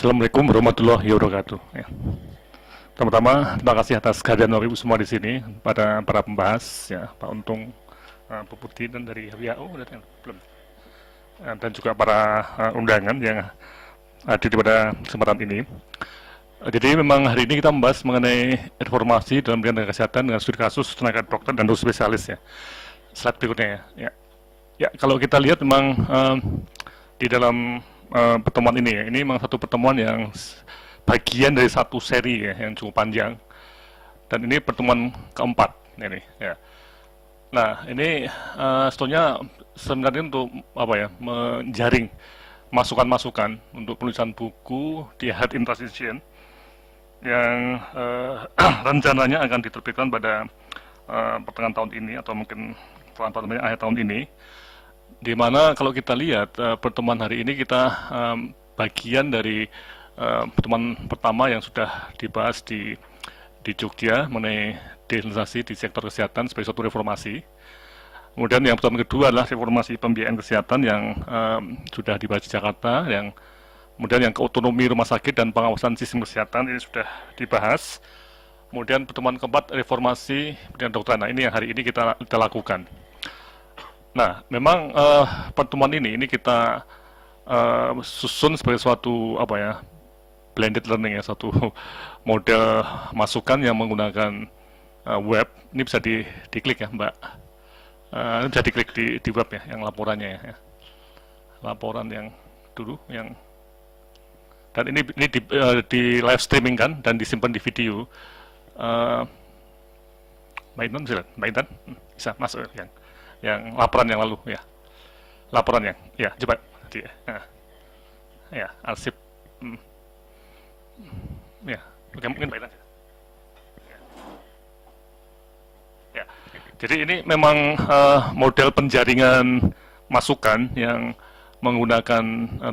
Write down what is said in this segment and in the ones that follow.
Assalamualaikum warahmatullahi wabarakatuh. Ya. Pertama-tama, terima kasih atas kehadiran Ibu semua di sini, pada para pembahas, ya, Pak Untung, Bu Putih, dan dari WAO, belum, dan juga para undangan yang hadir pada kesempatan ini. Jadi memang hari ini kita membahas mengenai informasi dalam bidang tenaga kesehatan dengan studi kasus tenaga dokter dan dokter spesialis, ya. Slide berikutnya, ya. Ya, kalau kita lihat memang di dalam pertemuan ini, ya, ini memang satu pertemuan yang bagian dari satu seri, ya, yang cukup panjang, dan ini pertemuan keempat ini, ya. Nah, ini sebetulnya sebenarnya untuk apa ya, menjaring masukan-masukan untuk penulisan buku di Health Intransition yang rencananya akan diterbitkan pada pertengahan tahun ini atau mungkin akhir tahun ini, di mana kalau kita lihat pertemuan hari ini kita bagian dari pertemuan pertama yang sudah dibahas di Jogja mengenai digitalisasi di sektor kesehatan sebagai suatu reformasi. Kemudian yang pertemuan kedua adalah reformasi pembiayaan kesehatan yang sudah dibahas di Jakarta, yang kemudian yang keotonomi rumah sakit dan pengawasan sistem kesehatan ini sudah dibahas. Kemudian pertemuan keempat reformasi pendidikan kedokteran. Nah, ini yang hari ini kita lakukan. Nah, memang pertemuan ini kita susun sebagai suatu apa ya, blended learning, ya, satu model masukan yang menggunakan web. Ini bisa diklik, ya, Mbak. Ini bisa diklik di web, ya, yang laporannya, ya. Laporan yang dulu, yang dan ini di live streaming kan dan disimpan di video. Mbak Intan, Mbak Intan bisa masuk yang laporan yang lalu, ya, laporan yang, ya, coba, ya, arsip, ya, oke, mungkin Mbak Intan, ya. Jadi ini memang model penjaringan masukan yang menggunakan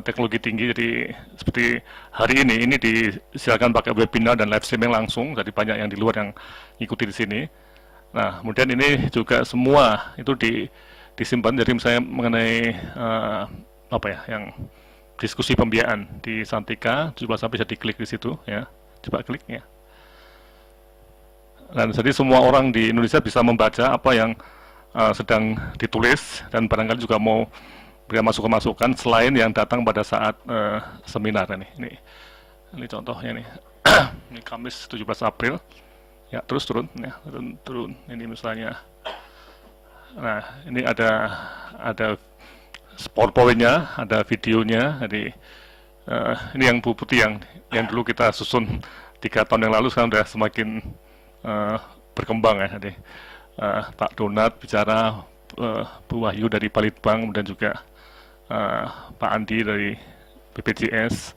teknologi tinggi. Jadi seperti hari ini disilakan pakai webinar dan live streaming langsung, jadi banyak yang di luar yang ikuti di sini. Nah, kemudian ini juga semua itu disimpan. Jadi misalnya mengenai apa ya, yang diskusi pembiayaan di Santika, coba sampai bisa diklik di situ, ya, coba klik, ya. Dan jadi semua orang di Indonesia bisa membaca apa yang sedang ditulis, dan barangkali juga mau berikan masukan-masukan selain yang datang pada saat seminar ini contohnya nih. Ini Kamis 17 April. Ya, terus turun, ya, turun. Ini misalnya, nah, ini ada PowerPoint-nya, ada videonya. Jadi ini yang Bu Putih yang dulu kita susun 3 tahun yang lalu, sekarang sudah semakin berkembang, ya. Jadi Pak Donat bicara, Bu Wahyu dari Balitbank, dan juga Pak Andi dari BPJS.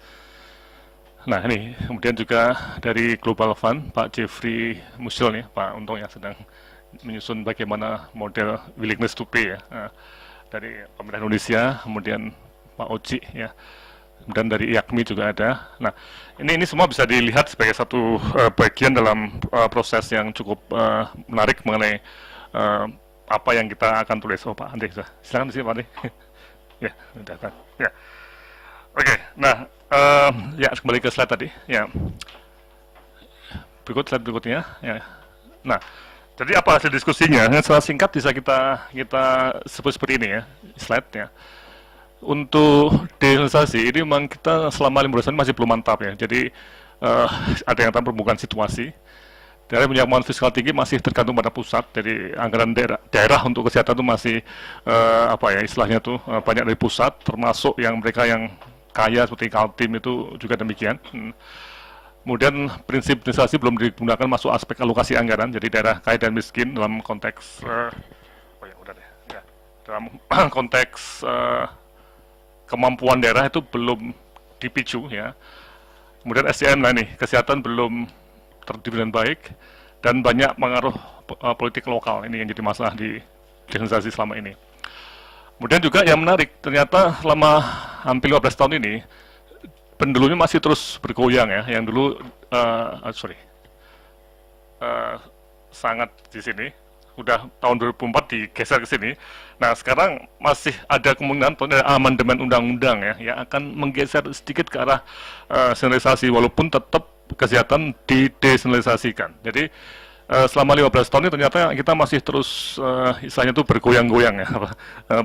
Nah, ini kemudian juga dari Global Fund, Pak Jeffrey Musil, nih, Pak Untung, yang sedang menyusun bagaimana model willingness to pay, ya, dari pemerintah Indonesia. Kemudian Pak Oji, ya, dan dari IAKMI juga ada. Nah, ini semua bisa dilihat sebagai satu bagian dalam proses yang cukup menarik mengenai apa yang kita akan tulis. Oh, Pak Andi, silakan di sini, Pak Andi. Ya, sudah kan. Ya. Oke, nah, ya, kembali ke slide tadi, ya. Slide berikutnya, ya. Nah, jadi apa hasil diskusinya? Secara singkat bisa kita sebut seperti ini, ya, slide-nya. Untuk digitalisasi ini memang kita selama 5 bulan masih belum mantap, ya. Jadi ada yang tentang perbukaan situasi. Daerah punya kemampuan fiskal tinggi masih tergantung pada pusat. Jadi anggaran daerah untuk kesehatan itu masih apa ya, istilahnya tuh banyak dari pusat, termasuk yang mereka yang kaya seperti Kaltim itu juga demikian. Kemudian prinsip digitalisasi belum digunakan masuk aspek alokasi anggaran. Jadi daerah kaya dan miskin dalam konteks dalam konteks kemampuan daerah itu belum dipicu, ya. Kemudian SDM, nah, nih, kesehatan belum terdiri dengan baik, dan banyak pengaruh politik lokal. Ini yang jadi masalah di digitalisasi selama ini. Kemudian juga yang menarik, ternyata selama hampir 15 tahun ini, pendulunya masih terus bergoyang, ya. Yang dulu sangat di sini, udah tahun 2004 digeser ke sini. Nah, sekarang masih ada kemungkinan ada amandemen undang-undang ya yang akan menggeser sedikit ke arah sentralisasi, walaupun tetap kesehatan didesentralisasikan. Jadi selama 15 tahun ini ternyata kita masih terus istilahnya itu bergoyang-goyang ya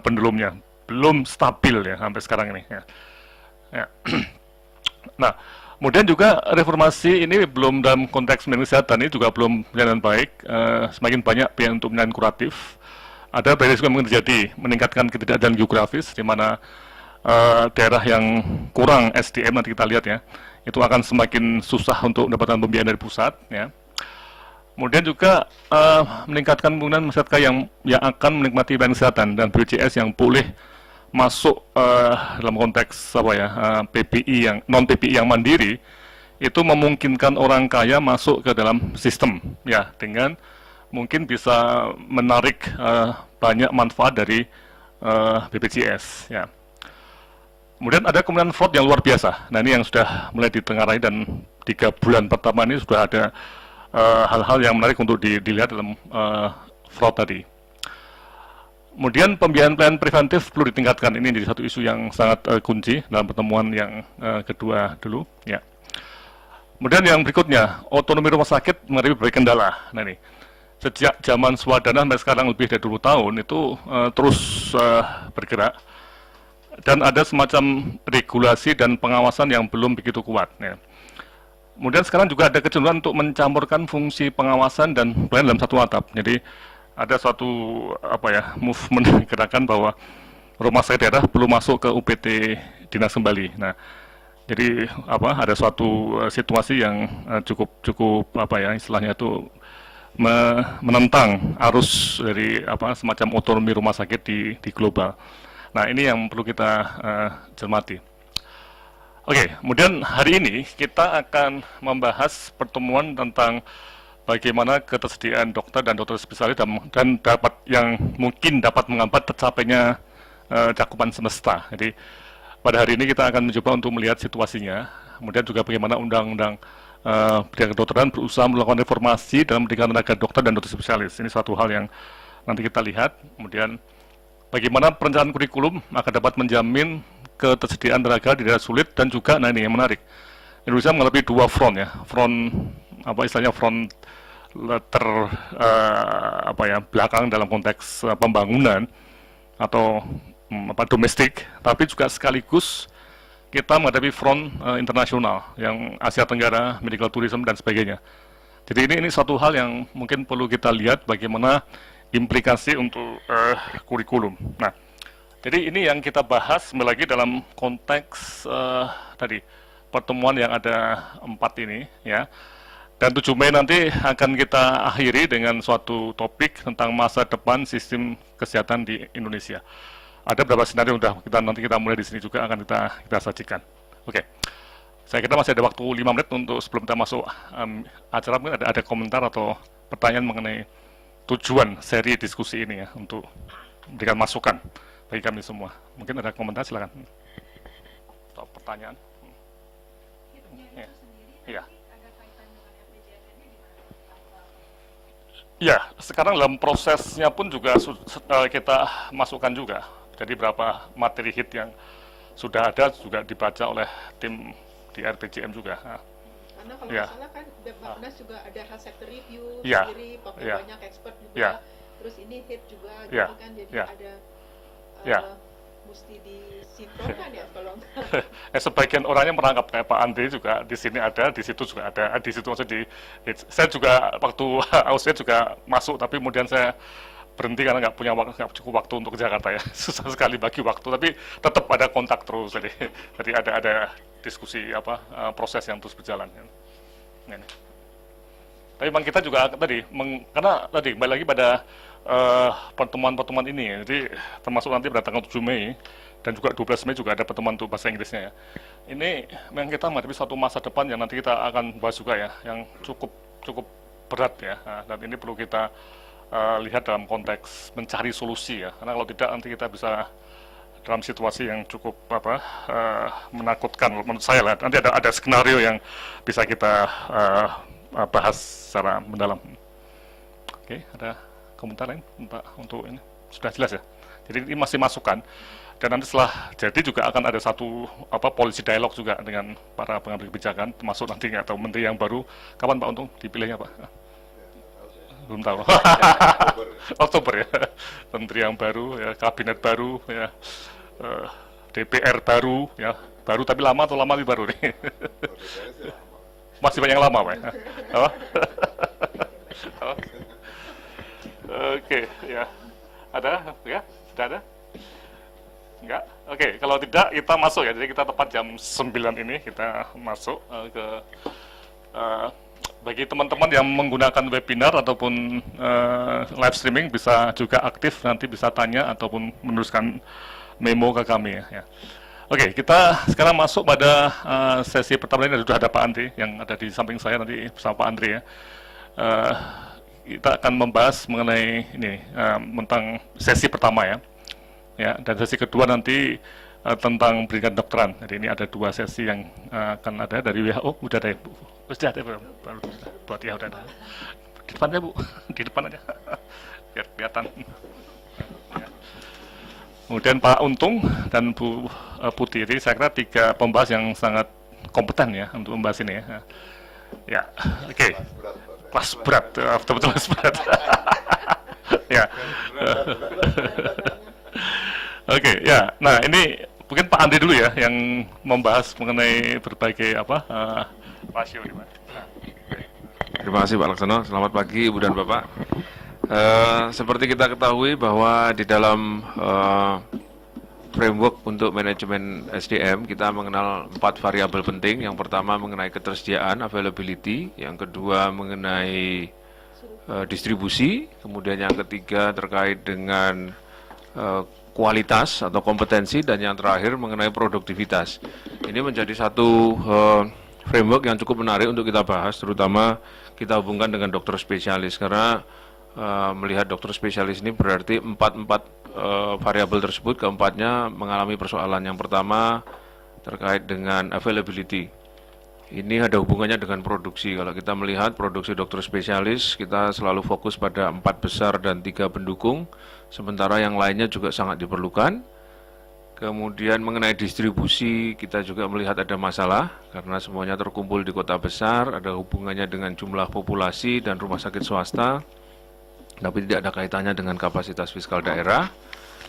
pendulumnya, belum stabil ya sampai sekarang ini ya. Ya. Nah, kemudian juga reformasi ini belum dalam konteks manajemen kesehatan ini juga belum berjalan baik. Semakin banyak pihak untuk penanganan kuratif. Ada beresiko yang mungkin terjadi meningkatkan ketidakadilan geografis, di mana daerah yang kurang SDM nanti kita lihat ya, itu akan semakin susah untuk mendapatkan pembiayaan dari pusat ya. Kemudian juga meningkatkan penggunaan masyarakat yang akan menikmati pelayanan kesehatan dan BPJS yang boleh masuk dalam konteks apa ya PPI yang non PPI yang mandiri, itu memungkinkan orang kaya masuk ke dalam sistem ya, dengan mungkin bisa menarik banyak manfaat dari BPJS ya. Kemudian ada kemungkinan fraud yang luar biasa. Nah, ini yang sudah mulai ditengarai, dan 3 bulan pertama ini sudah ada hal-hal yang menarik untuk dilihat dalam fraud tadi. Kemudian pembiayaan pelayanan preventif perlu ditingkatkan. Ini jadi satu isu yang sangat kunci dalam pertemuan yang kedua dulu. Ya. Kemudian yang berikutnya, otonomi rumah sakit menghadapi berbagai kendala. Nah ini, sejak zaman Swadana sampai sekarang lebih dari 20 tahun itu terus bergerak, dan ada semacam regulasi dan pengawasan yang belum begitu kuat. Ya. Kemudian sekarang juga ada kecenderungan untuk mencampurkan fungsi pengawasan dan pelayanan dalam satu atap. Jadi ada suatu movement gerakan bahwa rumah sakit daerah perlu masuk ke UPT dinas kembali. Nah, jadi ada suatu situasi yang cukup istilahnya itu menentang arus dari semacam otonomi rumah sakit di global. Nah, ini yang perlu kita cermati. Oke, kemudian hari ini kita akan membahas pertemuan tentang bagaimana ketersediaan dokter dan dokter spesialis dan mungkin dapat menghambat tercapainya cakupan semesta. Jadi pada hari ini kita akan mencoba untuk melihat situasinya, kemudian juga bagaimana undang-undang bidang kedokteran berusaha melakukan reformasi dalam pendidikan tenaga dokter dan dokter spesialis. Ini suatu hal yang nanti kita lihat. Kemudian bagaimana perencanaan kurikulum akan dapat menjamin ketersediaan tenaga di daerah sulit, dan juga, nah ini yang menarik, Indonesia menghadapi 2 front ya, front front belakang dalam konteks pembangunan atau domestik, tapi juga sekaligus kita menghadapi front internasional yang Asia Tenggara, medical tourism dan sebagainya. Jadi ini suatu hal yang mungkin perlu kita lihat bagaimana implikasi untuk kurikulum. Nah, jadi ini yang kita bahas lagi dalam konteks tadi pertemuan yang ada 4 ini ya. Dan 7 Mei nanti akan kita akhiri dengan suatu topik tentang masa depan sistem kesehatan di Indonesia. Ada beberapa skenario yang nanti kita mulai di sini juga akan kita sajikan. Oke, saya kira masih ada waktu 5 menit untuk sebelum kita masuk acara. Mungkin ada komentar atau pertanyaan mengenai tujuan seri diskusi ini ya, untuk memberikan masukan bagi kami semua. Mungkin ada komentar, silakan. Atau pertanyaan. Iya. Ya, sekarang dalam prosesnya pun juga kita masukkan juga. Jadi berapa materi hit yang sudah ada juga dibaca oleh tim di RPJM juga. Karena kalau nggak salah kan Bappenas juga ada health sector review sendiri, pakai banyak expert juga. Terus ini hit juga gitu kan, jadi ada mesti disinkronkan ya kalau nggak. Sebagian orangnya merangkap kayak Pak Andri juga di sini ada, di situ juga ada, di situ maksudnya saya juga waktu Australia juga masuk, tapi kemudian saya berhenti karena nggak cukup waktu untuk ke Jakarta ya, susah sekali bagi waktu, tapi tetap ada kontak terus, jadi ada diskusi proses yang terus berjalan. Ini. Tapi memang kita juga tadi, karena tadi kembali lagi pada pertemuan-pertemuan ini, jadi termasuk nanti pada tanggal 7 Mei dan juga 12 Mei juga ada pertemuan untuk bahasa Inggrisnya ya. Ini memang kita menghadapi suatu masa depan yang nanti kita akan bahas juga ya, yang cukup berat ya. Nah, dan ini perlu kita lihat dalam konteks mencari solusi ya, karena kalau tidak nanti kita bisa dalam situasi yang cukup menakutkan menurut saya lah. Nanti ada skenario yang bisa kita bahas secara mendalam. Oke, ada komentar lain Pak untuk ini? Sudah jelas ya? Jadi ini masih masukan. Dan nanti setelah jadi juga akan ada satu policy dialog juga dengan para pengambil kebijakan, termasuk nanti atau menteri yang baru. Kapan Pak Untung dipilihnya Pak? Belum tahu. Oktober ya. Menteri yang baru, ya, kabinet baru, ya, DPR baru, ya, baru tapi lama atau lama tapi baru nih. Masih banyak yang lama Pak. Apa? Oke, ya. Ada? Ya, sudah ada? Enggak? Oke, kalau tidak kita masuk ya. Jadi kita tepat jam 9 ini kita masuk ke bagi teman-teman yang menggunakan webinar ataupun live streaming bisa juga aktif, nanti bisa tanya ataupun menuliskan memo ke kami ya. Oke, kita sekarang masuk pada sesi pertama ini. Sudah ada Pak Andri yang ada di samping saya nanti bersama Pak Andri ya. Kita akan membahas mengenai ini tentang sesi pertama ya. Ya, dan sesi kedua nanti tentang pendidikan dokteran. Jadi ini ada 2 sesi yang akan ada dari WHO. Udah ada ya Bu? Sudah ada baru buat ya udah ada. Di depan ya Bu, di depan aja. Biar kelihatan. Ya. Kemudian Pak Untung dan Bu Putiri, saya kira 3 pembahas yang sangat kompeten ya untuk membahas ini ya. Ya, oke. Kelas berat, betul-betul kelas berat. Ya. Oke, ya. Nah, ini mungkin Pak Andri dulu ya yang membahas mengenai berbagai rasio ini, Pak. Terima kasih Pak Laksono. Selamat pagi Ibu dan Bapak. Seperti kita ketahui bahwa di dalam framework untuk manajemen SDM kita mengenal 4 variabel penting. Yang pertama mengenai ketersediaan, availability. Yang kedua mengenai distribusi. Kemudian yang ketiga terkait dengan kualitas atau kompetensi, dan yang terakhir mengenai produktivitas. Ini menjadi satu framework yang cukup menarik untuk kita bahas, terutama kita hubungkan dengan dokter spesialis, karena melihat dokter spesialis ini berarti empat variabel tersebut, keempatnya mengalami persoalan. Yang pertama terkait dengan availability. Ini ada hubungannya dengan produksi. Kalau kita melihat produksi dokter spesialis, kita selalu fokus pada 4 besar dan 3 pendukung, sementara yang lainnya juga sangat diperlukan. Kemudian mengenai distribusi, kita juga melihat ada masalah, karena semuanya terkumpul di kota besar, ada hubungannya dengan jumlah populasi dan rumah sakit swasta, tapi tidak ada kaitannya dengan kapasitas fiskal daerah.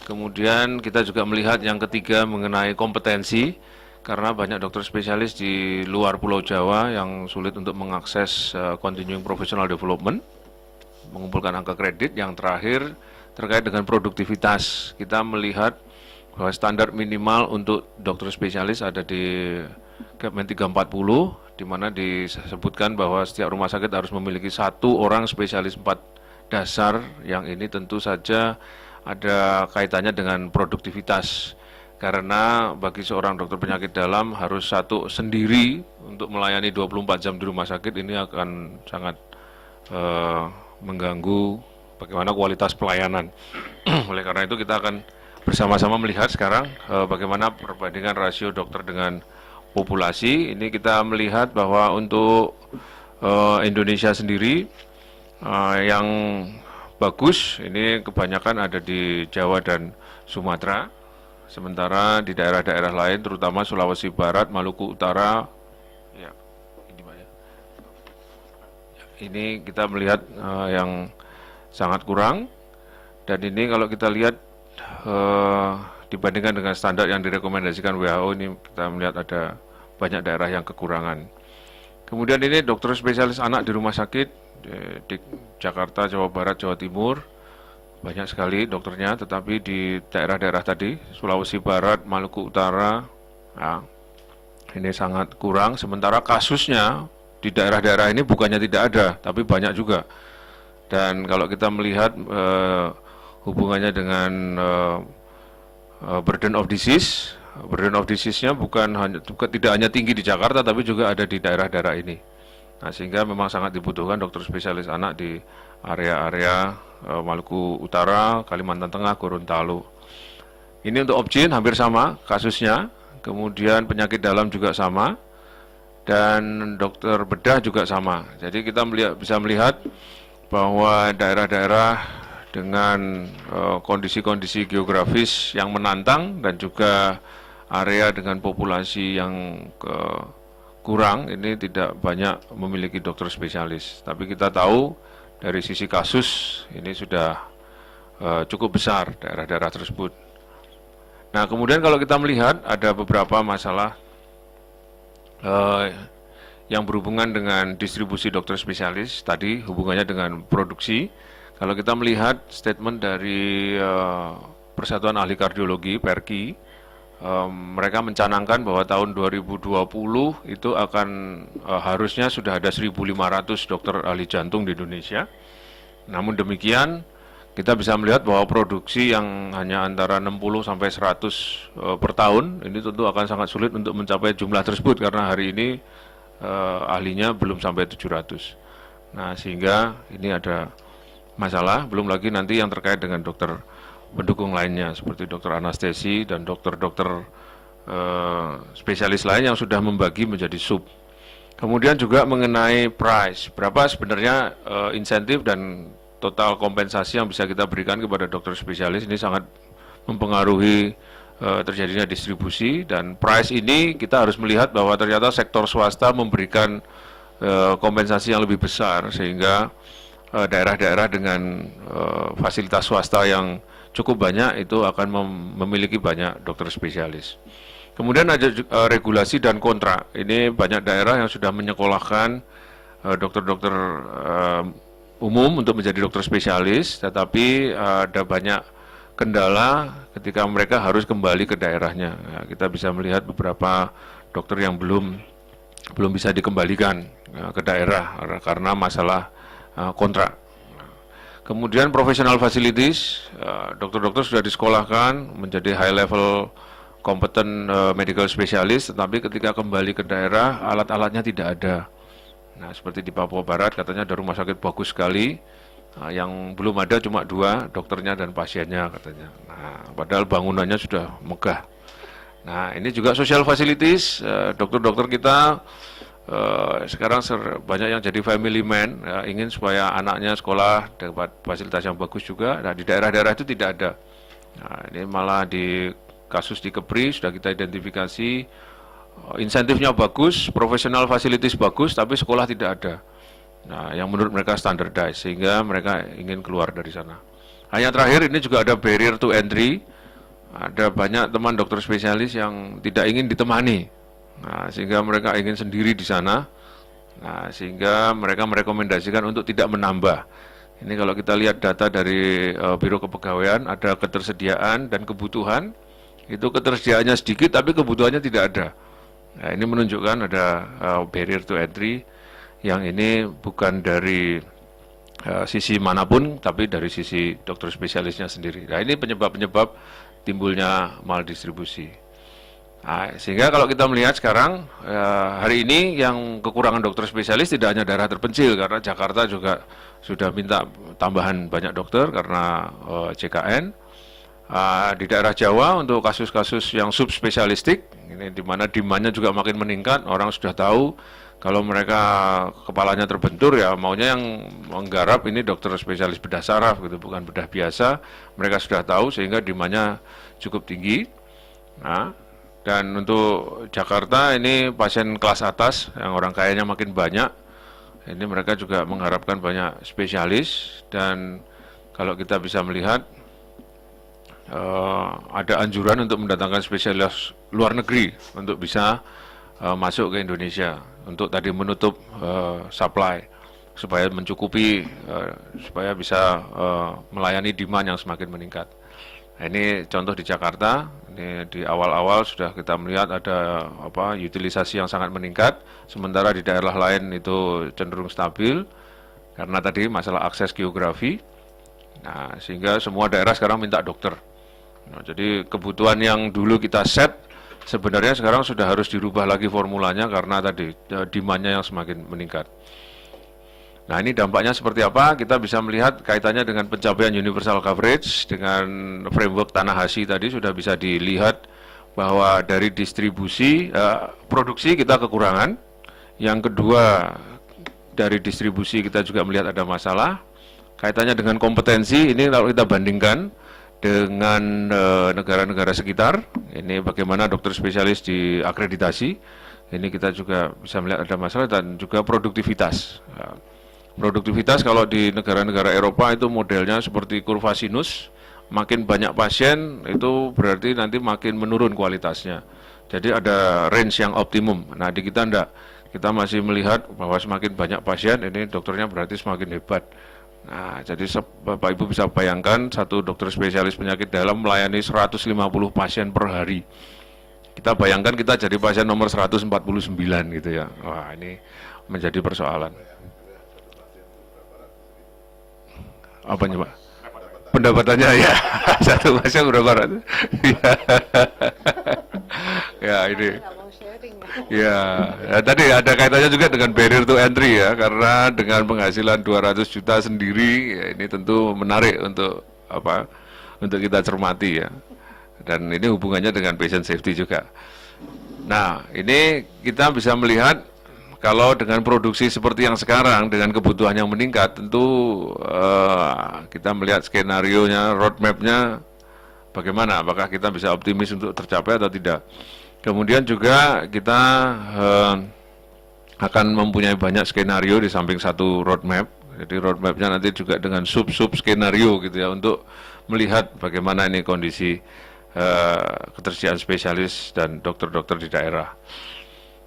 Kemudian kita juga melihat yang ketiga mengenai kompetensi, karena banyak dokter spesialis di luar Pulau Jawa yang sulit untuk mengakses continuing professional development, mengumpulkan angka kredit. Yang terakhir terkait dengan produktivitas, kita melihat bahwa standar minimal untuk dokter spesialis ada di Kepmen 340, di mana disebutkan bahwa setiap rumah sakit harus memiliki 1 orang spesialis 4 dasar, yang ini tentu saja ada kaitannya dengan produktivitas. Karena bagi seorang dokter penyakit dalam harus satu sendiri untuk melayani 24 jam di rumah sakit, ini akan sangat mengganggu bagaimana kualitas pelayanan. Oleh karena itu kita akan bersama-sama melihat sekarang bagaimana perbandingan rasio dokter dengan populasi. Ini kita melihat bahwa untuk Indonesia sendiri yang bagus ini kebanyakan ada di Jawa dan Sumatera. Sementara di daerah-daerah lain, terutama Sulawesi Barat, Maluku Utara, ya, ini kita melihat yang sangat kurang. Dan ini kalau kita lihat dibandingkan dengan standar yang direkomendasikan WHO, ini kita melihat ada banyak daerah yang kekurangan. Kemudian ini dokter spesialis anak di rumah sakit di Jakarta, Jawa Barat, Jawa Timur, banyak sekali dokternya, tetapi di daerah-daerah tadi, Sulawesi Barat, Maluku Utara, ya, ini sangat kurang. Sementara kasusnya di daerah-daerah ini bukannya tidak ada, tapi banyak juga. Dan kalau kita melihat hubungannya dengan burden of disease-nya tidak hanya tinggi di Jakarta, tapi juga ada di daerah-daerah ini. Nah, sehingga memang sangat dibutuhkan dokter spesialis anak di area-area Maluku Utara, Kalimantan Tengah, Gorontalo. Ini untuk Opjin hampir sama kasusnya, kemudian penyakit dalam juga sama, dan dokter bedah juga sama. Jadi kita bisa melihat bahwa daerah-daerah dengan kondisi-kondisi geografis yang menantang dan juga area dengan populasi yang kurang, ini tidak banyak memiliki dokter spesialis. Tapi kita tahu dari sisi kasus ini sudah cukup besar daerah-daerah tersebut. Nah, kemudian kalau kita melihat ada beberapa masalah yang berhubungan dengan distribusi dokter spesialis, tadi hubungannya dengan produksi. Kalau kita melihat statement dari Persatuan Ahli Kardiologi, PERKI, mereka mencanangkan bahwa tahun 2020 itu akan harusnya sudah ada 1.500 dokter ahli jantung di Indonesia. Namun demikian, kita bisa melihat bahwa produksi yang hanya antara 60 sampai 100 per tahun, ini tentu akan sangat sulit untuk mencapai jumlah tersebut karena hari ini ahlinya belum sampai 700. Nah, sehingga ini ada masalah, belum lagi nanti yang terkait dengan dokter pendukung lainnya seperti dokter anestesi dan dokter-dokter spesialis lain yang sudah membagi menjadi sub. Kemudian juga mengenai price, berapa sebenarnya insentif dan total kompensasi yang bisa kita berikan kepada dokter spesialis, ini sangat mempengaruhi terjadinya distribusi. Dan price ini kita harus melihat bahwa ternyata sektor swasta memberikan kompensasi yang lebih besar, sehingga daerah-daerah dengan fasilitas swasta yang cukup banyak itu akan memiliki banyak dokter spesialis. Kemudian ada regulasi dan kontrak. Ini banyak daerah yang sudah menyekolahkan dokter-dokter umum untuk menjadi dokter spesialis, tetapi ada banyak kendala ketika mereka harus kembali ke daerahnya. Nah, kita bisa melihat beberapa dokter yang belum bisa dikembalikan ke daerah karena masalah kontrak. Kemudian professional facilities, dokter-dokter sudah disekolahkan menjadi high level competent medical specialist, tetapi ketika kembali ke daerah alat-alatnya tidak ada. Nah, seperti di Papua Barat katanya ada rumah sakit bagus sekali, yang belum ada cuma 2, dokternya dan pasiennya katanya. Nah, padahal bangunannya sudah megah. Nah, ini juga social facilities, dokter-dokter kita sekarang banyak yang jadi family man, ingin supaya anaknya sekolah dapat fasilitas yang bagus juga. Nah, di daerah-daerah itu tidak ada. Nah, ini malah di kasus di Kepri sudah kita identifikasi, insentifnya bagus, professional facilities bagus, tapi sekolah tidak ada. Nah, yang menurut mereka standardized, sehingga mereka ingin keluar dari sana. Nah, yang terakhir ini juga ada barrier to entry. Ada banyak teman dokter spesialis yang tidak ingin ditemani. Nah, sehingga mereka ingin sendiri di sana. Nah, sehingga mereka merekomendasikan untuk tidak menambah. Ini kalau kita lihat data dari Biro Kepegawaian, ada ketersediaan dan kebutuhan. Itu ketersediaannya sedikit, tapi kebutuhannya tidak ada. Nah, ini menunjukkan ada barrier to entry yang ini bukan dari sisi manapun, tapi dari sisi dokter spesialisnya sendiri. Nah, ini penyebab-penyebab timbulnya maldistribusi. Nah, sehingga kalau kita melihat sekarang hari ini yang kekurangan dokter spesialis tidak hanya daerah terpencil, karena Jakarta juga sudah minta tambahan banyak dokter karena CKN. Di daerah Jawa untuk kasus-kasus yang subspesialistik, ini di mana demandnya juga makin meningkat, orang sudah tahu kalau mereka kepalanya terbentur ya maunya yang menggarap ini dokter spesialis bedah saraf gitu, bukan bedah biasa. Mereka sudah tahu sehingga demandnya cukup tinggi. Nah, dan untuk Jakarta ini pasien kelas atas yang orang kayanya makin banyak. Ini mereka juga mengharapkan banyak spesialis, dan kalau kita bisa melihat ada anjuran untuk mendatangkan spesialis luar negeri untuk bisa masuk ke Indonesia untuk tadi menutup supply supaya mencukupi supaya bisa melayani demand yang semakin meningkat. Nah, ini contoh di Jakarta. Ini di awal-awal sudah kita melihat ada utilisasi yang sangat meningkat, sementara di daerah lain itu cenderung stabil karena tadi masalah akses geografi. Nah, sehingga semua daerah sekarang minta dokter. Nah, jadi kebutuhan yang dulu kita set sebenarnya sekarang sudah harus dirubah lagi formulanya karena tadi demand-nya yang semakin meningkat. Nah, ini dampaknya seperti apa? Kita bisa melihat kaitannya dengan pencapaian universal coverage dengan framework Tanahashi tadi sudah bisa dilihat bahwa dari distribusi produksi kita kekurangan. Yang kedua, dari distribusi kita juga melihat ada masalah. Kaitannya dengan kompetensi, ini kalau kita bandingkan dengan negara-negara sekitar, ini bagaimana dokter spesialis diakreditasi, ini kita juga bisa melihat ada masalah, dan juga produktivitas. Produktivitas kalau di negara-negara Eropa itu modelnya seperti kurva sinus, makin banyak pasien itu berarti nanti makin menurun kualitasnya. Jadi ada range yang optimum. Nah di kita enggak, kita masih melihat bahwa semakin banyak pasien ini dokternya berarti semakin hebat. Nah jadi Bapak Ibu bisa bayangkan satu dokter spesialis penyakit dalam melayani 150 pasien per hari. Kita bayangkan kita jadi pasien nomor 149 gitu ya. Wah ini menjadi persoalan. Apanya Pak? Pendapatannya ya, satu pasien berapa ratus? Ya ini. Ya, tadi ada kaitannya juga dengan barrier to entry ya, karena dengan penghasilan 200 juta sendiri, ya, ini tentu menarik untuk apa? Untuk kita cermati ya. Dan ini hubungannya dengan patient safety juga. Nah, ini kita bisa melihat kalau dengan produksi seperti yang sekarang, dengan kebutuhan yang meningkat, tentu kita melihat skenario-nya, roadmap-nya bagaimana, apakah kita bisa optimis untuk tercapai atau tidak. Kemudian juga kita akan mempunyai banyak skenario di samping satu roadmap. Jadi roadmap-nya nanti juga dengan sub-sub skenario gitu ya, untuk melihat bagaimana ini kondisi ketersediaan spesialis dan dokter-dokter di daerah.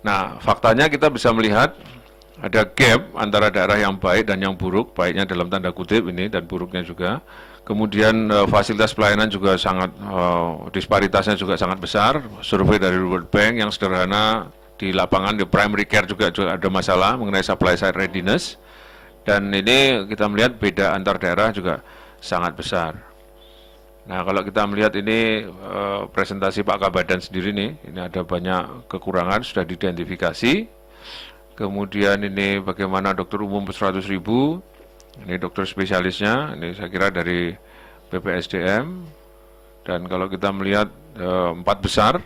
Nah, faktanya kita bisa melihat ada gap antara daerah yang baik dan yang buruk, baiknya dalam tanda kutip ini dan buruknya juga. Kemudian fasilitas pelayanan juga sangat, disparitasnya juga sangat besar. Survei dari World Bank yang sederhana di lapangan, di primary care juga ada masalah mengenai supply side readiness. Dan ini kita melihat beda antar daerah juga sangat besar. Nah, kalau kita melihat ini presentasi Pak Kabadan sendiri nih, ini ada banyak kekurangan sudah diidentifikasi. Kemudian ini bagaimana dokter umum 100.000, ini dokter spesialisnya, ini saya kira dari BPSDM. Dan kalau kita melihat 4 besar,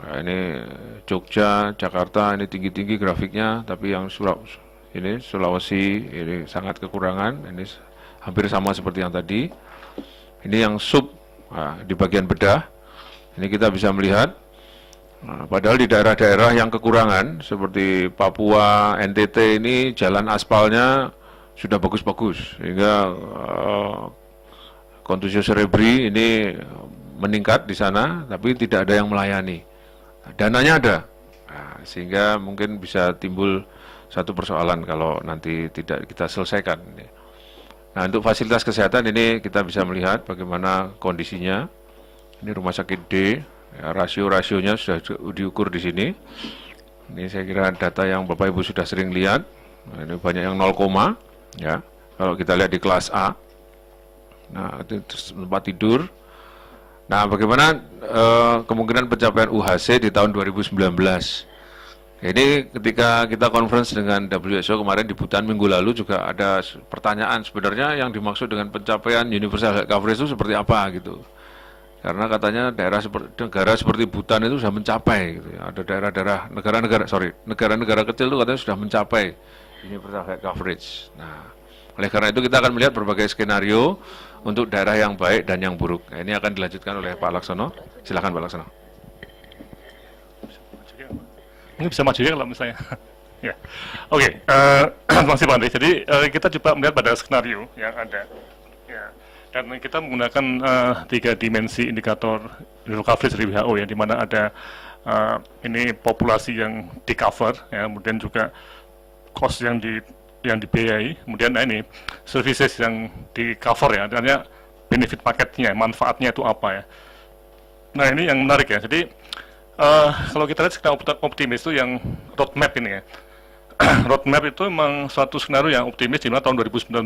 nah ini Jogja, Jakarta, ini tinggi-tinggi grafiknya, tapi yang Sulawesi ini sangat kekurangan, ini hampir sama seperti yang tadi. Ini yang sub. Nah, di bagian bedah, ini kita bisa melihat, padahal di daerah-daerah yang kekurangan, seperti Papua, NTT ini jalan aspalnya sudah bagus-bagus, sehingga kontusio cerebri ini meningkat di sana, tapi tidak ada yang melayani. Dananya ada, nah, sehingga mungkin bisa timbul satu persoalan kalau nanti tidak kita selesaikan. Nah, untuk fasilitas kesehatan ini kita bisa melihat bagaimana kondisinya. Ini rumah sakit D, ya, rasio-rasionya sudah diukur di sini. Ini saya kira data yang Bapak Ibu sudah sering lihat. Nah, ini banyak yang 0, ya. Kalau kita lihat di kelas A, nah itu tempat tidur. Nah, bagaimana kemungkinan pencapaian UHC di tahun 2019? Ini ketika kita conference dengan WHO kemarin di Butan minggu lalu juga ada pertanyaan sebenarnya yang dimaksud dengan pencapaian universal health coverage itu seperti apa gitu. Karena katanya negara seperti Butan itu sudah mencapai gitu ya. Ada daerah-daerah negara-negara kecil itu katanya sudah mencapai universal health coverage. Nah, oleh karena itu kita akan melihat berbagai skenario untuk daerah yang baik dan yang buruk. Nah, ini akan dilanjutkan oleh Pak Laksono. Silakan Pak Laksono. Ini bisa maju ya kalau misalnya. Ya, oke. Terima kasih Pak Andre. Jadi kita coba melihat pada skenario yang ada. Ya. Dan kita menggunakan 3 dimensi indikator coverage dari WHO ya, di mana ada ini populasi yang di cover, ya, kemudian juga cost yang dibiayai, kemudian ini services yang di cover ya, artinya benefit paketnya, manfaatnya itu apa ya. Nah ini yang menarik ya. Jadi kalau kita lihat skenario optimis itu yang roadmap ini ya. Roadmap itu memang suatu skenario yang optimis, di mana tahun 2019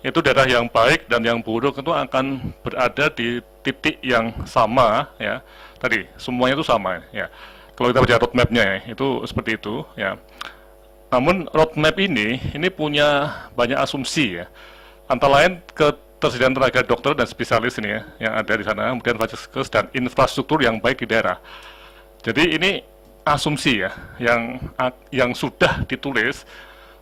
itu daerah yang baik dan yang buruk itu akan berada di titik yang sama ya. Tadi semuanya itu sama ya. Kalau kita baca roadmapnya ya, itu seperti itu ya. Namun roadmap ini punya banyak asumsi ya. Antara lain ketersediaan tenaga dokter dan spesialis ini ya, yang ada di sana, kemudian fasilitas dan infrastruktur yang baik di daerah. Jadi ini asumsi ya, yang sudah ditulis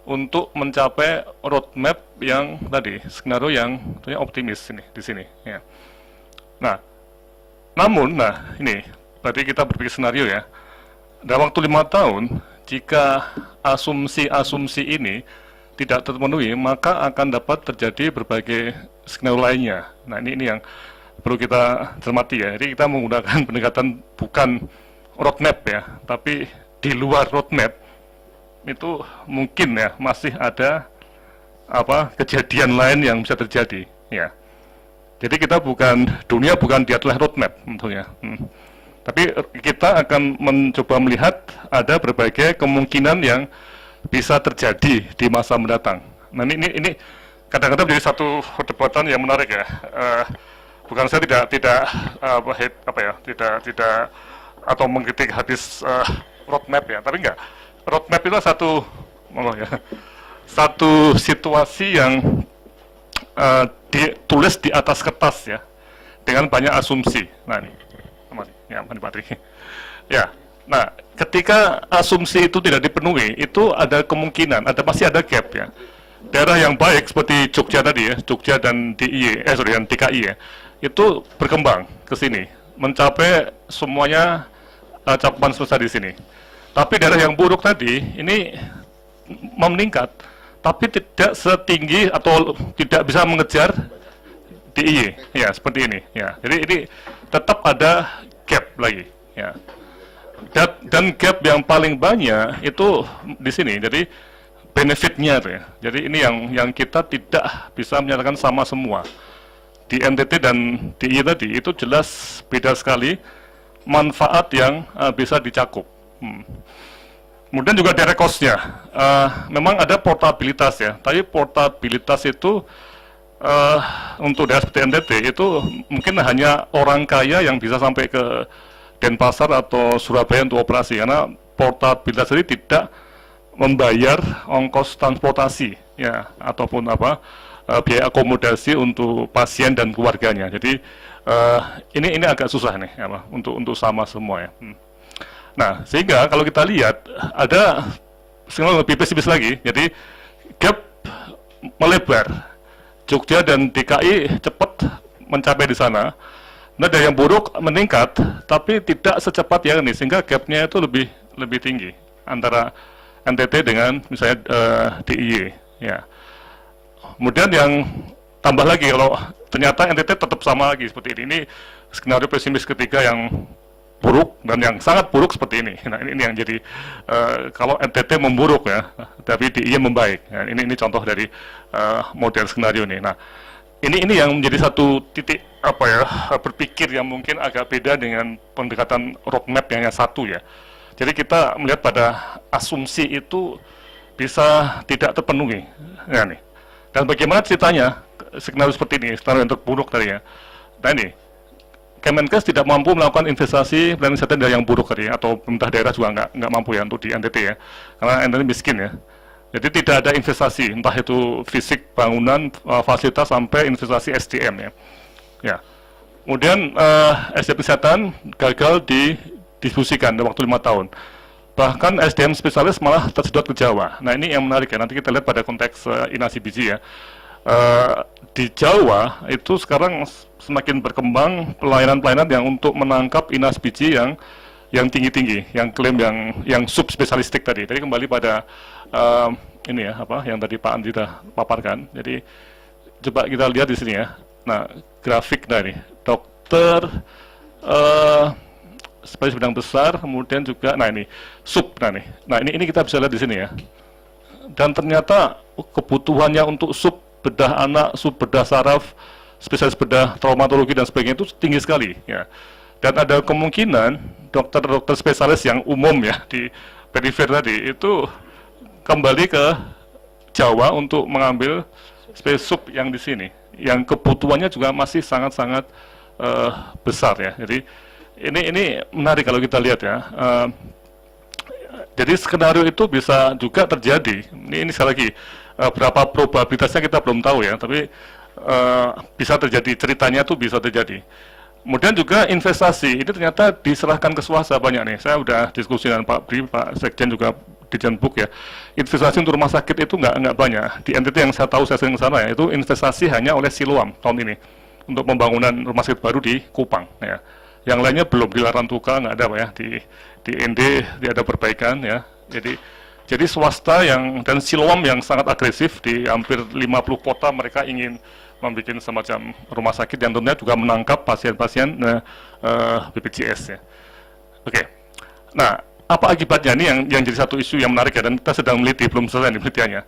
untuk mencapai roadmap yang tadi, skenario yang tentunya optimis ini di sini. Ya. Nah, namun, ini berarti kita berpikir skenario ya. Dalam waktu 5 tahun, jika asumsi-asumsi ini tidak terpenuhi, maka akan dapat terjadi berbagai skenario lainnya. Nah, ini yang perlu kita cermati ya. Jadi kita menggunakan pendekatan bukan roadmap ya, tapi di luar roadmap itu mungkin ya masih ada kejadian lain yang bisa terjadi ya. Jadi kita dunia bukan di atas roadmap tentunya. Tapi kita akan mencoba melihat ada berbagai kemungkinan yang bisa terjadi di masa mendatang. Nah ini kadang-kadang menjadi satu perdebatan yang menarik ya. Bukan saya tidak atau mengkritik hadis roadmap ya, tapi enggak. Roadmap itu satu situasi yang ditulis di atas kertas ya, dengan banyak asumsi. Nah ini, Patri. Ya, nah ketika asumsi itu tidak dipenuhi, itu ada kemungkinan, pasti ada gap ya. Daerah yang baik seperti Jogja tadi ya, Jogja dan dan DKI ya, itu berkembang ke sini, mencapai semuanya cakupan selesai di sini. Tapi daerah yang buruk tadi ini meningkat, tapi tidak setinggi atau tidak bisa mengejar DIY, ya seperti ini. Ya, jadi ini tetap ada gap lagi. Ya, dan gap yang paling banyak itu di sini. Jadi benefitnya ya. Jadi ini yang kita tidak bisa menyatakan sama semua. Di NTT dan DIY tadi itu jelas beda sekali manfaat yang bisa dicakup. Kemudian juga direct cost-nya, memang ada portabilitas ya, tapi portabilitas itu untuk daerah seperti NTT itu mungkin hanya orang kaya yang bisa sampai ke Denpasar atau Surabaya untuk operasi, karena portabilitas ini tidak membayar ongkos transportasi ya, ataupun biaya akomodasi untuk pasien dan keluarganya. Jadi ini agak susah nih untuk sama semua ya. Nah, sehingga kalau kita lihat ada skenario lebih pesimis lagi, jadi gap melebar. Jogja dan DKI cepat mencapai di sana. Nah, dari yang buruk meningkat, tapi tidak secepat yang ini, sehingga gapnya itu lebih tinggi antara NTT dengan misalnya DIY. Ya. Kemudian yang tambah lagi, kalau ternyata NTT tetap sama lagi seperti ini skenario pesimis ketiga yang buruk dan yang sangat buruk seperti ini. Nah, ini yang jadi kalau NTT memburuk ya, tapi DIY membaik. Ya, ini contoh dari model skenario ini. Nah, ini yang menjadi satu titik berpikir yang mungkin agak beda dengan pendekatan roadmap yang satu ya. Jadi kita melihat pada asumsi itu bisa tidak terpenuhi. Ya, nih. Dan bagaimana ceritanya skenario seperti ini, skenario yang terburuk tadi ya. Nah ini, Kemenkes tidak mampu melakukan investasi dan wisata daerah yang buruk tadi, atau pemerintah daerah juga nggak mampu ya untuk di NTT ya, karena NTT miskin ya. Jadi tidak ada investasi, entah itu fisik, bangunan, fasilitas, sampai investasi SDM ya. Ya. Kemudian SDM kesehatan gagal didistribusikan dalam waktu 5 tahun. Bahkan SDM spesialis malah tersedot ke Jawa. Nah ini yang menarik ya, nanti kita lihat pada konteks inasi biji ya. Di Jawa itu sekarang semakin berkembang pelayanan-pelayanan yang untuk menangkap inas biji yang tinggi-tinggi, yang klaim yang subspesialistik tadi. Jadi kembali pada ini ya, yang tadi Pak Andri sudah paparkan. Jadi coba kita lihat di sini ya. Nah, grafik dari dokter spesialis bidang besar, kemudian juga ini sub. Nah ini kita bisa lihat di sini ya. Dan ternyata kebutuhannya untuk sub bedah anak, sub bedah saraf, spesialis bedah traumatologi dan sebagainya itu tinggi sekali ya. Dan ada kemungkinan dokter-dokter spesialis yang umum ya di perifer tadi itu kembali ke Jawa untuk mengambil spesialis sub yang di sini, yang kebutuhannya juga masih sangat-sangat besar ya. Jadi ini menarik kalau kita lihat ya. Jadi skenario itu bisa juga terjadi. Ini sekali lagi berapa probabilitasnya kita belum tahu ya, tapi bisa terjadi, ceritanya tuh bisa terjadi. Kemudian juga investasi ini ternyata diserahkan ke swasta banyak nih. Saya udah diskusi dengan Pak Bri, Pak Sekjen juga Dirjen Buk ya, investasi untuk rumah sakit itu nggak banyak. Di NTT yang saya tahu, saya sering ke sana ya, itu investasi hanya oleh Siloam tahun ini untuk pembangunan rumah sakit baru di Kupang ya. Yang lainnya belum, di Larantuka nggak ada Pak ya, di ND tidak ada perbaikan ya. Jadi swasta dan Siloam yang sangat agresif di hampir 50 kota, mereka ingin membuat semacam rumah sakit yang tentunya juga menangkap pasien-pasien BPJS ya. Oke. Nah, apa akibatnya ini yang jadi satu isu yang menarik ya, dan kita sedang meneliti, belum selesai nih penelitiannya.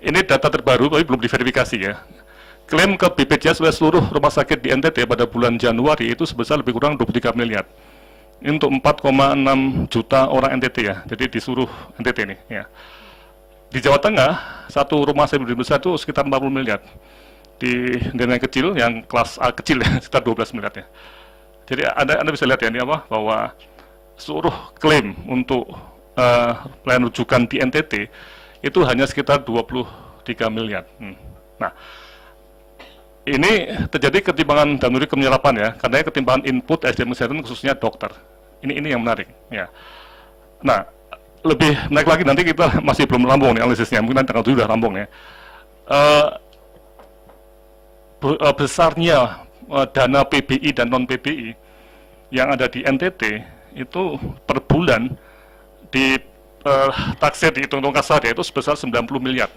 Ini data terbaru tapi belum diverifikasi ya. Klaim ke BPJS oleh seluruh rumah sakit di NTT pada bulan Januari itu sebesar lebih kurang 23 miliar. Ini untuk 4,6 juta orang NTT ya, jadi di seluruh NTT ini ya. Di Jawa Tengah, satu rumah sakit besar itu sekitar 40 miliar. Di negara yang kecil, yang kelas A kecil ya, sekitar 12 miliar ya. Jadi Anda bisa lihat ya, ini apa, bahwa seluruh klaim untuk pelayanan rujukan di NTT itu hanya sekitar 23 miliar. Nah, ini terjadi ketimpangan dan penyerapan ya, karena ketimpangan input SDM kesehatan khususnya dokter. Ini yang menarik ya. Nah, lebih menarik lagi, nanti kita masih belum rampung nih analisisnya, mungkin nanti tanggal 7 sudah rampung ya. Besarnya dana PBI dan non PBI yang ada di NTT itu per bulan di taksir, dihitung kasar ya, itu sebesar 90 miliar.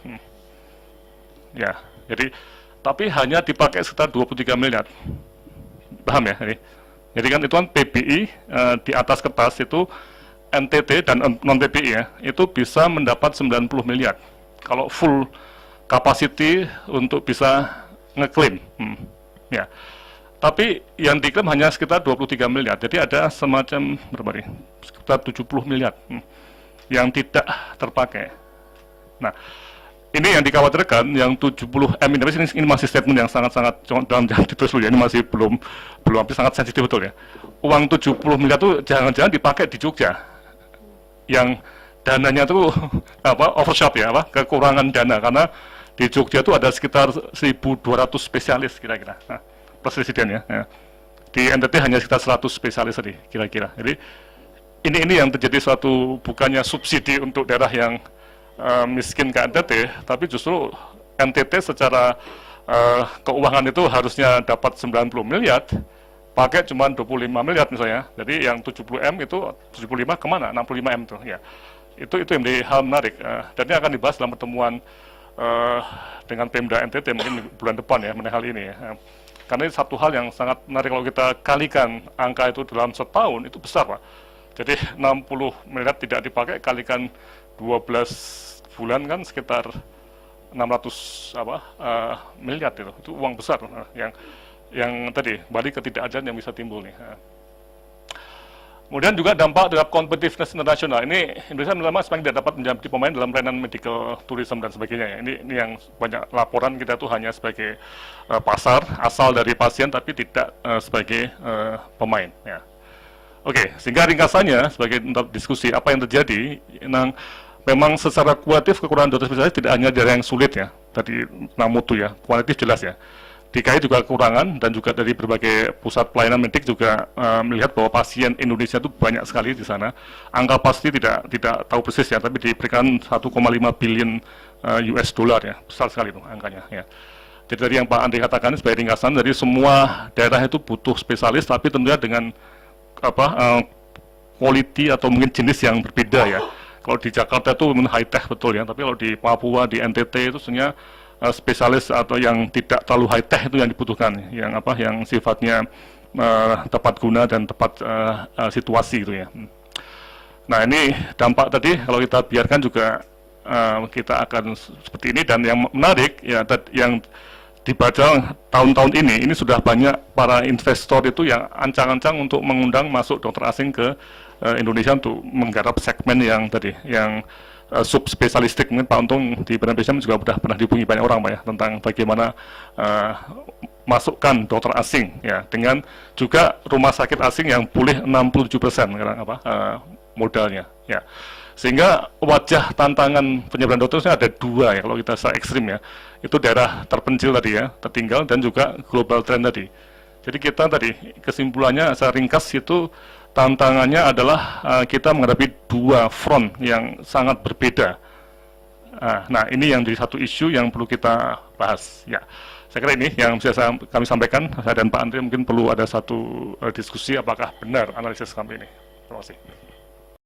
Ya, jadi tapi hanya dipakai sekitar 23 miliar. Paham ya? Jadi kan itu kan PBI di atas kertas itu NTT dan non PBI ya, itu bisa mendapat 90 miliar. Kalau full capacity untuk bisa ngeklaim. Ya. Tapi yang diklaim hanya sekitar 23 miliar. Jadi ada semacam berapa nih? Sekitar 70 miliar yang tidak terpakai. Nah, ini yang dikhawatirkan, yang 70M ini masih statement yang sangat-sangat dalam jangan ditulis dulu ya, ini masih belum tapi sangat sensitif betul ya. Uang 70 miliar itu jangan-jangan dipakai di Jogja, yang dananya itu overshot ya, kekurangan dana, karena di Jogja itu ada sekitar 1.200 spesialis kira-kira, nah, plus residen ya. Di NTT hanya sekitar 100 spesialis tadi kira-kira. Jadi ini yang terjadi suatu, bukannya subsidi untuk daerah yang miskin ke NTT, tapi justru NTT secara keuangan itu harusnya dapat 90 miliar, pakai cuma 25 miliar misalnya. Jadi yang 70M itu 75 kemana? 65M itu ya. Itu yang menjadi hal menarik, dan ini akan dibahas dalam pertemuan dengan Pemda NTT mungkin bulan depan ya, mengenai hal ini ya. Karena ini satu hal yang sangat menarik, kalau kita kalikan angka itu dalam setahun itu besar Pak. Jadi 60 miliar tidak dipakai, kalikan 12 bulan kan sekitar 600 miliar itu uang besar yang tadi balik ketidakadilan yang bisa timbul nih. Kemudian juga dampak terhadap competitiveness internasional. Ini Indonesia lama sepanjang tidak dapat menjadi pemain dalam pelayanan medical tourism dan sebagainya ya. Ini yang banyak laporan kita tuh hanya sebagai pasar asal dari pasien, tapi tidak sebagai pemain ya. Oke, sehingga ringkasannya sebagai untuk diskusi apa yang terjadi, memang secara kualitatif kekurangan dokter spesialis tidak hanya dari yang sulit ya, tadi tentang mutu ya, kualitatif jelas ya. DKI juga kekurangan, dan juga dari berbagai pusat pelayanan medik juga melihat bahwa pasien Indonesia itu banyak sekali di sana. Angka pasti tidak tahu persis ya, tapi diberikan 1,5 billion US dollar ya, besar sekali itu angkanya ya. Jadi dari yang Pak Andri katakan sebagai ringkasan, dari semua daerah itu butuh spesialis, tapi tentunya dengan quality atau mungkin jenis yang berbeda ya. Kalau di Jakarta itu high tech betul ya, tapi kalau di Papua, di NTT itu sebenarnya spesialis atau yang tidak terlalu high tech itu yang dibutuhkan, yang sifatnya tepat guna dan tepat situasi itu ya. Nah, ini dampak tadi kalau kita biarkan juga kita akan seperti ini. Dan yang menarik ya, yang dibaca tahun-tahun ini sudah banyak para investor itu yang ancang-ancang untuk mengundang masuk dokter asing ke Indonesia untuk menggarap segmen yang tadi, yang subspesialistik. Mungkin Pak Untung di Badan PSM juga sudah pernah dihubungi banyak orang Pak ya, tentang bagaimana masukkan dokter asing ya, dengan juga rumah sakit asing yang pulih 67% sekarang modalnya ya. Sehingga wajah tantangan penyebaran dokter ada dua ya, kalau kita secara ekstrim ya, itu daerah terpencil tadi ya, tertinggal, dan juga global trend tadi. Jadi kita tadi kesimpulannya secara ringkas itu tantangannya adalah kita menghadapi dua front yang sangat berbeda. Nah, ini yang jadi satu isu yang perlu kita bahas. Ya, saya kira ini yang bisa kami sampaikan. Saya dan Pak Andri mungkin perlu ada satu diskusi apakah benar analisis kami ini. Terima kasih.